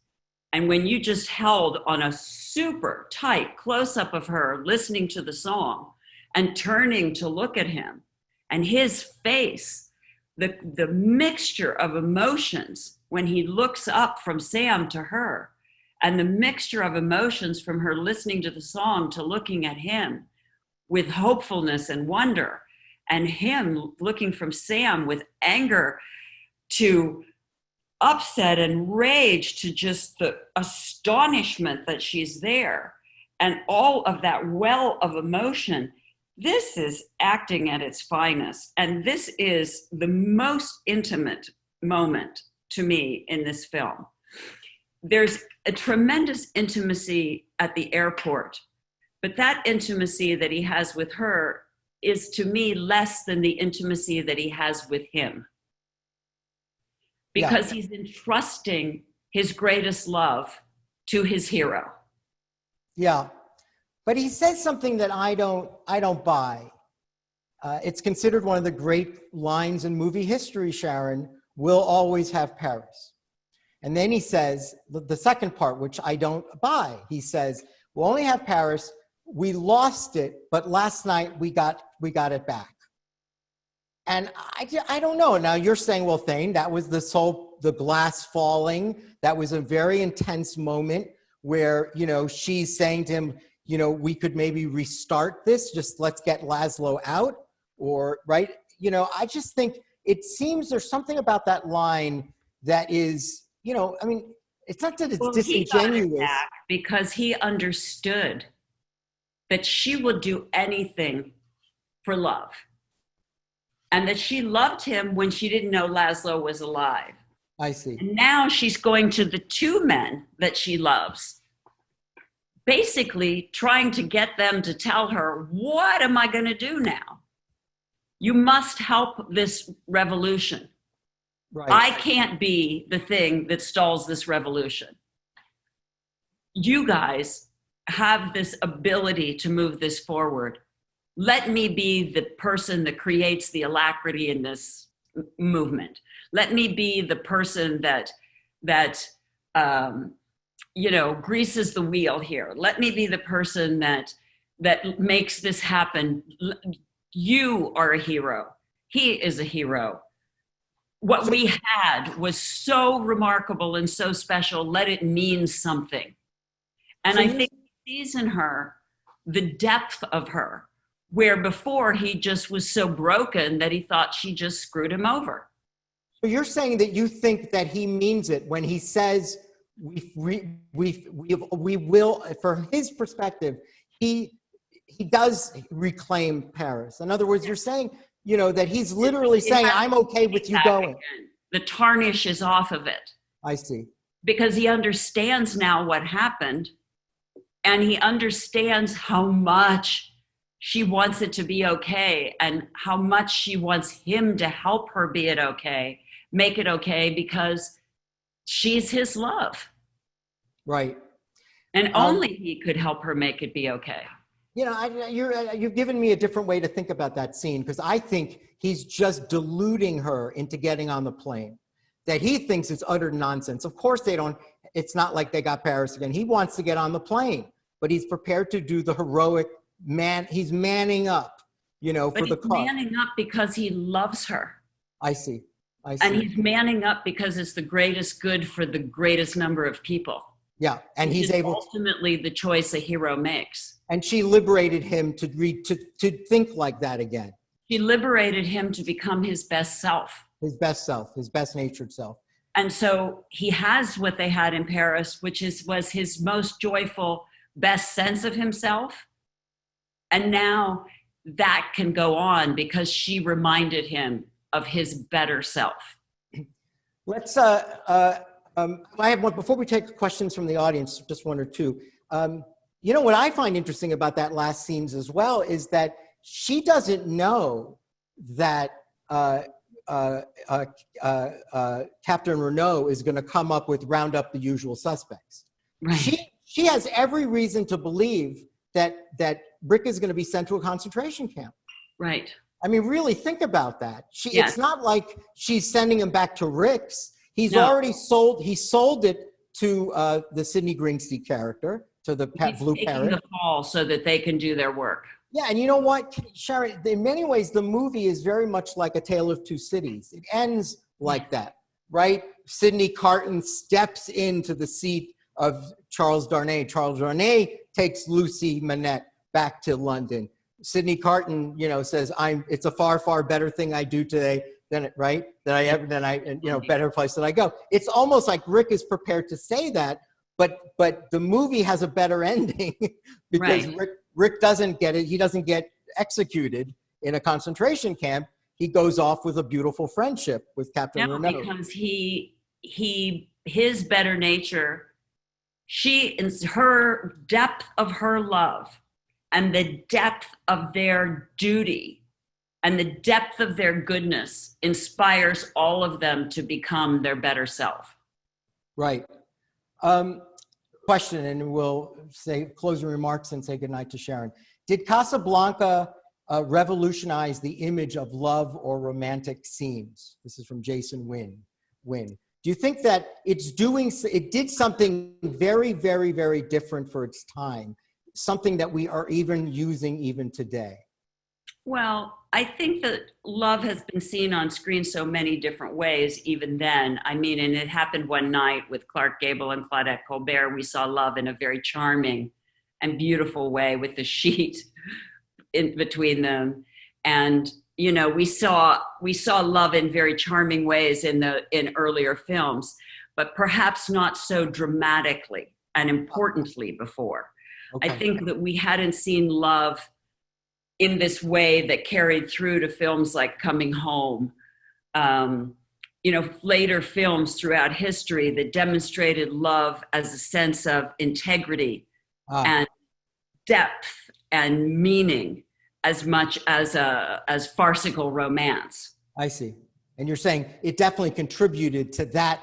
And when you just held on a super tight close-up of her listening to the song and turning to look at him and his face, the mixture of emotions when he looks up from Sam to her, and the mixture of emotions from her listening to the song to looking at him with hopefulness and wonder, and him looking from Sam with anger to upset and rage to just the astonishment that she's there, and all of that well of emotion. This is acting at its finest, and this is the most intimate moment to me in this film. There's a tremendous intimacy at the airport, but that intimacy that he has with her is, to me, less than the intimacy that he has with him. Because he's entrusting his greatest love to his hero. Yeah. But he says something that I don't buy. It's considered one of the great lines in movie history, Sharon, "We'll always have Paris." And then he says, the second part, which I don't buy, he says, "We'll only have Paris. We lost it, but last night we got it back." And I don't know. Now you're saying, well, Thane, that was the glass falling. That was a very intense moment where, she's saying to him, we could maybe restart this. Just let's get Laszlo out, or right. I just think it seems there's something about that line that is, it's not that it's disingenuous. He got it back because he understood that she would do anything for love. And that she loved him when she didn't know Laszlo was alive. I see. And now she's going to the two men that she loves, basically trying to get them to tell her, what am I going to do now? You must help this revolution. Right. I can't be the thing that stalls this revolution. You guys have this ability to move this forward. Let me be the person that creates the alacrity in this movement. Let me be the person that greases the wheel here. Let me be the person that makes this happen. You are a hero. He is a hero. What we had was so remarkable and so special. Let it mean something. And I think he sees in her the depth of her, where before he just was so broken that he thought she just screwed him over. So you're saying that you think that he means it when he says we will, from his perspective, he does reclaim Paris. In other words, you're saying, that he's literally saying, I'm okay with you going. The tarnish is off of it. I see. Because he understands now what happened, and he understands how much she wants it to be okay, and how much she wants him to help her make it okay, because she's his love. Right. And only he could help her make it be okay. You've given me a different way to think about that scene, because I think he's just deluding her into getting on the plane, that he thinks it's utter nonsense. Of course it's not like they got Paris again. He wants to get on the plane, but he's prepared to do the heroic he's manning up, for the cause. He's manning up because he loves her. I see. And he's manning up because it's the greatest good for the greatest number of people. Yeah, and he's able ultimately the choice a hero makes. And she liberated him to think like that again. She liberated him to become his best self. His best self, his best natured self. And so he has what they had in Paris, which was his most joyful, best sense of himself. And now that can go on because she reminded him of his better self. Let's, I have one, before we take questions from the audience, just one or two. What I find interesting about that last scenes as well is that she doesn't know that Captain Renault is going to come up with round up the usual suspects. Right. She has every reason to believe that Rick is going to be sent to a concentration camp. Right. I mean, really think about that. It's not like she's sending him back to Rick's. He's already sold it to the Sidney Greenstein character, to the Blue Parrot. The fall so that they can do their work. Yeah, and you know what, Sharon, in many ways, the movie is very much like A Tale of Two Cities. It ends like that, right? Sidney Carton steps into the seat of Charles Darnay. Charles Darnay takes Lucy Manette back to London. Sidney Carton, says, it's a far, far better thing I do today better place that I go. It's almost like Rick is prepared to say that, but the movie has a better ending because Rick doesn't get it. He doesn't get executed in a concentration camp. He goes off with a beautiful friendship with Captain Renault. Because his better nature, her depth of her love and the depth of their duty and the depth of their goodness inspires all of them to become their better self. Right. question, and we'll say closing remarks and say goodnight to Sharon. Did Casablanca revolutionize the image of love or romantic scenes? This is from Jason Wynn. Do you think that it did something very, very, very different for its time, something that we are even using even today? Well, I think that love has been seen on screen so many different ways even then. I mean, and it happened one night with Clark Gable and Claudette Colbert. We saw love in a very charming and beautiful way with the sheet in between them. And, you know, we saw love in very charming ways in earlier films, but perhaps not so dramatically and importantly before. Okay. I think that we hadn't seen love in this way that carried through to films like Coming Home, you know, later films throughout history that demonstrated love as a sense of integrity and depth and meaning as much as farcical romance. I see. And you're saying it definitely contributed to that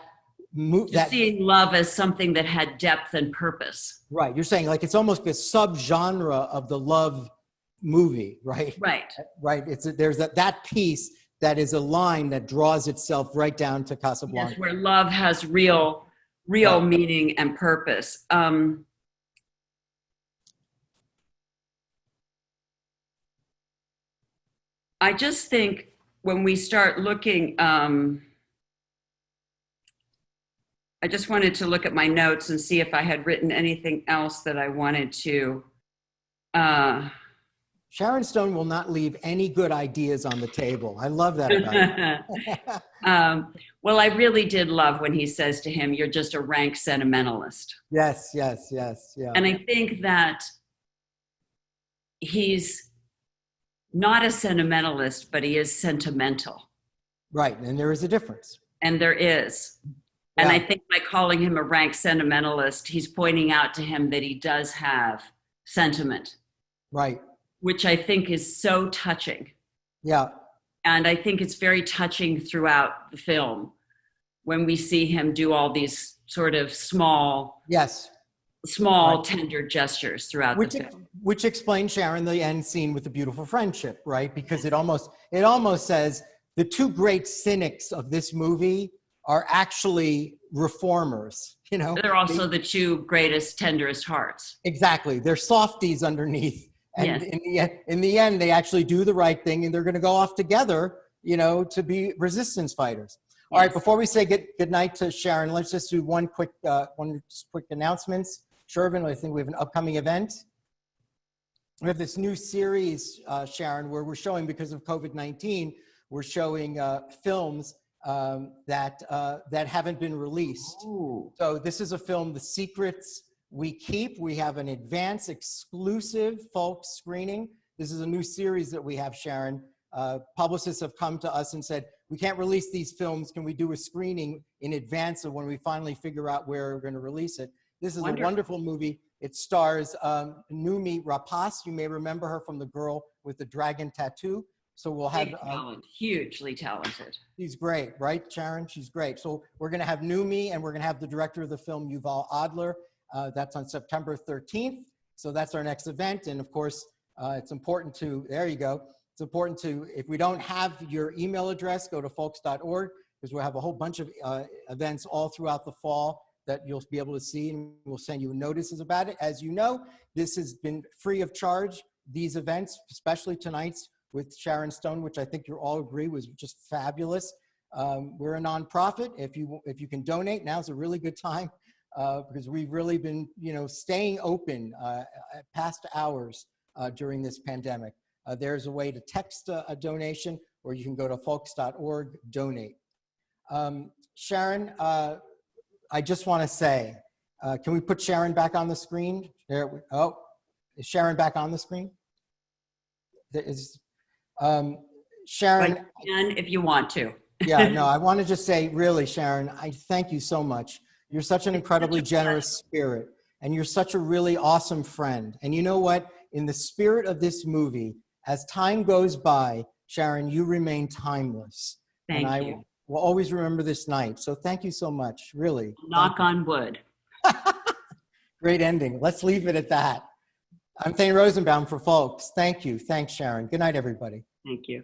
seeing love as something that had depth and purpose. Right. You're saying like it's almost a subgenre of the love movie, right? Right. Right. There's that piece that is a line that draws itself right down to Casablanca. Yes, where love has real meaning and purpose. I just think when we start looking, I just wanted to look at my notes and see if I had written anything else that I wanted to. Sharon Stone will not leave any good ideas on the table. I love that about her. Well, I really did love when he says to him, "You're just a rank sentimentalist." Yes, yeah. And I think that he's not a sentimentalist, but he is sentimental. Right, and there is a difference. And there is. And I think by calling him a rank sentimentalist, he's pointing out to him that he does have sentiment. Right. Which I think is so touching. Yeah. And I think it's very touching throughout the film when we see him do all these sort of small, tender gestures throughout the film. Which explains, Sharon, the end scene with the beautiful friendship, right? Because it almost says the two great cynics of this movie are actually reformers, you know? They're also the two greatest, tenderest hearts. Exactly. They're softies underneath. And in the end, they actually do the right thing, and they're going to go off together, you know, to be resistance fighters. All right, before we say good night to Sharon, let's just do one quick announcements. Shervin, I think we have an upcoming event. We have this new series, Sharon, where we're showing, because of COVID-19, we're showing films that haven't been released. Ooh. So this is a film, The Secrets We Keep. We have an advanced exclusive FOLCS screening. This is a new series that we have, Sharon. Publicists have come to us and said, we can't release these films. Can we do a screening in advance of when we finally figure out where we're going to release it? This is a wonderful movie. It stars Noomi Rapace. You may remember her from The Girl with the Dragon Tattoo. So we'll have hugely talented. She's great, right, Sharon? She's great. So we're going to have Noomi, and we're going to have the director of the film, Yuval Adler. That's on September 13th. So that's our next event. And of course, it's important to, there you go. It's important to, if we don't have your email address, go to folks.org, because we'll have a whole bunch of events all throughout the fall that you'll be able to see, and we'll send you notices about it. As you know, this has been free of charge. These events, especially tonight's with Sharon Stone, which I think you all agree was just fabulous. We're a nonprofit. If you can donate, now's a really good time. Because we've really been, you know, staying open past hours during this pandemic. There's a way to text a donation, or you can go to folks.org, donate. Sharon, I just want to say, can we put Sharon back on the screen? Is Sharon back on the screen? There is, Sharon. But you can if you want to. Yeah, no, I want to just say, really, Sharon, I thank you so much. You're such an incredibly generous spirit, and you're such a really awesome friend. And you know what? In the spirit of this movie, as time goes by, Sharon, you remain timeless. Thank and you. I will always remember this night. So thank you so much, really. Knock on wood. Great ending. Let's leave it at that. I'm Thane Rosenbaum for FOLCS. Thank you. Thanks, Sharon. Good night, everybody. Thank you.